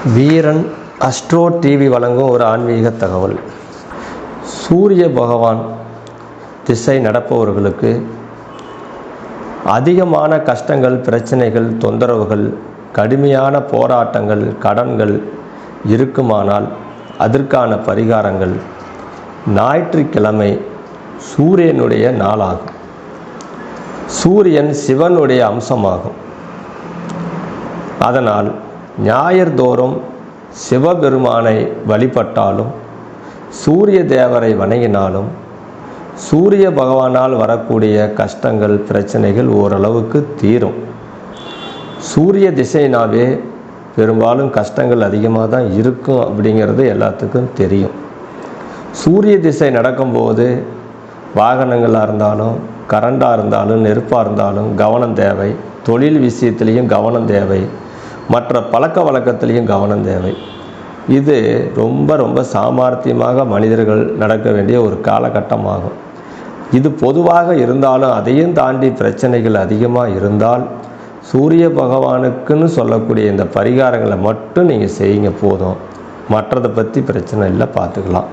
வீரன் astro TV வழங்கும் ஒரு ஆன்மீக தகவல். சூரிய பகவான் திசை நடப்பவர்களுக்கு அதிகமான கஷ்டங்கள், பிரச்சனைகள், தொந்தரவுகள், கடுமையான போராட்டங்கள், கடன்கள் இருக்குமானால் அதற்கான பரிகாரங்கள் ஞாயிற்றுக்கிழமை சூரியனுடைய நாளாகும். சூரியன் சிவனுடைய அம்சமாகும். அதனால் ஞாயிறு தோறும் சிவபெருமானை வழிபட்டாலும், சூரிய தேவரை வணங்கினாலும், சூரிய பகவானால் வரக்கூடிய கஷ்டங்கள், பிரச்சனைகள் ஓரளவுக்கு தீரும். சூரிய திசைனாவே பெரும்பாலும் கஷ்டங்கள் அதிகமாக தான் இருக்கும் அப்படிங்கிறது எல்லாத்துக்கும் தெரியும். சூரிய திசை நடக்கும்போது வாகனங்களாக இருந்தாலும், கரண்டாக இருந்தாலும், நெருப்பாக இருந்தாலும் கவனம் தேவை. தொழில் விஷயத்துலேயும் கவனம் தேவை. மற்ற பழக்க வழக்கத்திலையும் கவனம் தேவை. இது ரொம்ப ரொம்ப சாமர்த்தியமாக மனிதர்கள் நடக்க வேண்டிய ஒரு காலகட்டமாகும். இது பொதுவாக இருந்தாலும் அதையும் தாண்டி பிரச்சனைகள் அதிகமாக இருந்தால் சூரிய பகவானுக்குன்னு சொல்லக்கூடிய இந்த பரிகாரங்களை மட்டும் நீங்கள் செய்யுங்க போதும். மற்றதை பற்றி பிரச்சனை இல்லை, பார்த்துக்கலாம்.